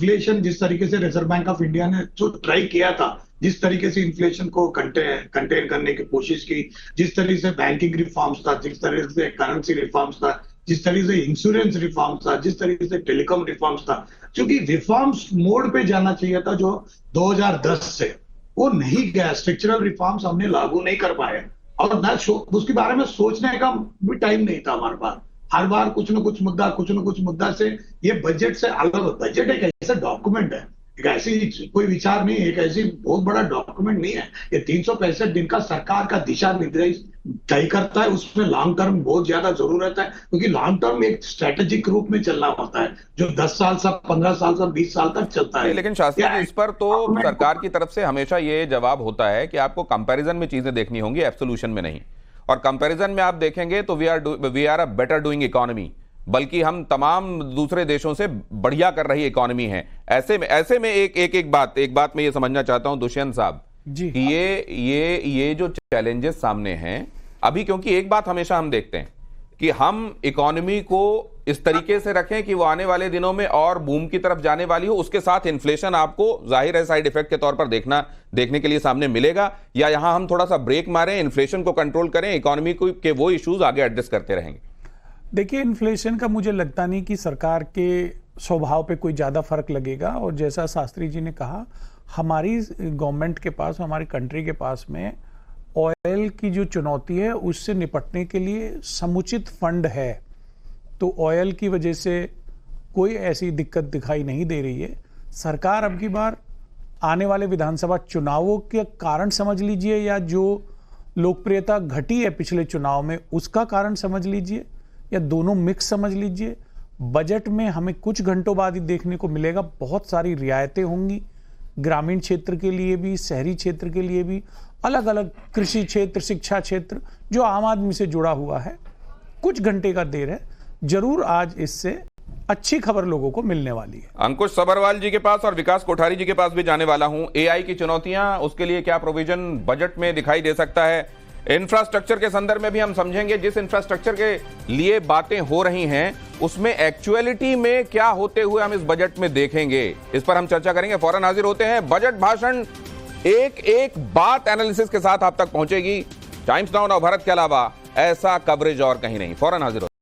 Inflation जिस तरीके से रिजर्व बैंक ऑफ इंडिया ने जो ट्राई किया था, जिस तरीके से इन्फ्लेशन को कंटेन करने की कोशिश की, जिस तरीके से बैंकिंग रिफॉर्म्स था, जिस तरीके से करेंसी रिफॉर्म्स था, जिस तरीके से इंश्योरेंस रिफॉर्म्स था, जिस तरीके से टेलीकॉम रिफॉर्म्स था, क्योंकि रिफॉर्म्स मोड पे जाना चाहिए था जो 2010 से वो नहीं गया। स्ट्रक्चरल रिफॉर्म्स हमने लागू नहीं कर पाए और ना उसके बारे में सोचने का भी टाइम नहीं था हमारे पास। हर बार कुछ ना कुछ मुद्दा से ये बजट से अलग। बजट एक ऐसा डॉक्यूमेंट है, एक ऐसी कोई विचार नहीं, एक ऐसी बहुत बड़ा डॉक्यूमेंट नहीं है। ये 365 दिन का सरकार का दिशा निर्देश तय करता है। उसमें लॉन्ग टर्म बहुत ज्यादा जरूरत है, क्योंकि लॉन्ग टर्म एक स्ट्रेटेजिक रूप में चलना होता है जो 10 साल से 15 साल से 20 साल तक चलता है। लेकिन शास्त्री जी, इस पर तो सरकार की तरफ से हमेशा ये जवाब होता है कि आपको कंपैरिजन में चीजें देखनी होंगी, एब्सोल्यूशन में नहीं। और कंपैरिजन में आप देखेंगे तो we are a better doing economy, बल्कि हम तमाम दूसरे देशों से बढ़िया कर रही इकोनॉमी है। ऐसे में एक बात मैं ये समझना चाहता हूं दुष्यंत साहब जी, कि ये जो चैलेंजेस सामने हैं अभी, क्योंकि एक बात हमेशा हम देखते हैं कि हम इकोनॉमी को इस तरीके से रखें कि वो आने वाले दिनों में और बूम की तरफ जाने वाली हो, उसके साथ इन्फ्लेशन आपको जाहिर है साइड इफेक्ट के तौर पर देखने के लिए सामने मिलेगा, या यहां हम थोड़ा सा ब्रेक मारें, इन्फ्लेशन को कंट्रोल करें, इकोनॉमी को के वो इश्यूज आगे एड्रेस करते रहेंगे? देखिए, इन्फ्लेशन का मुझे लगता नहीं कि सरकार के स्वभाव पे कोई ज़्यादा फर्क लगेगा। और जैसा शास्त्री जी ने कहा, हमारी गवर्नमेंट के पास, हमारी कंट्री के पास में ऑयल की जो चुनौती है उससे निपटने के लिए समुचित फंड है। तो ऑयल की वजह से कोई ऐसी दिक्कत दिखाई नहीं दे रही है। सरकार अब की बार आने वाले विधानसभा चुनावों के कारण समझ लीजिए, या जो लोकप्रियता घटी है पिछले चुनाव में उसका कारण समझ लीजिए, या दोनों मिक्स समझ लीजिए, बजट में हमें कुछ घंटों बाद ही देखने को मिलेगा बहुत सारी रियायतें होंगी, ग्रामीण क्षेत्र के लिए भी, शहरी क्षेत्र के लिए भी, अलग अलग कृषि क्षेत्र, शिक्षा क्षेत्र जो आम आदमी से जुड़ा हुआ है। कुछ घंटे का देर है, जरूर आज इससे अच्छी खबर लोगों को मिलने वाली है। अंकुश सभरवाल जी के पास और विकास कोठारी जी के पास भी जाने वाला हूं। एआई की चुनौतियां, उसके लिए क्या प्रोविजन बजट में दिखाई दे सकता है? इंफ्रास्ट्रक्चर के संदर्भ में भी हम समझेंगे, जिस इंफ्रास्ट्रक्चर के लिए बातें हो रही हैं उसमें एक्चुअलिटी में क्या होते हुए हम इस बजट में देखेंगे, इस पर हम चर्चा करेंगे। फौरन हाजिर होते हैं। बजट भाषण एक एक बात एनालिसिस के साथ आप तक पहुंचेगी। टाइम्स नाउ नवभारत के अलावा ऐसा कवरेज और कहीं नहीं। फौरन हाजिर होते हैं।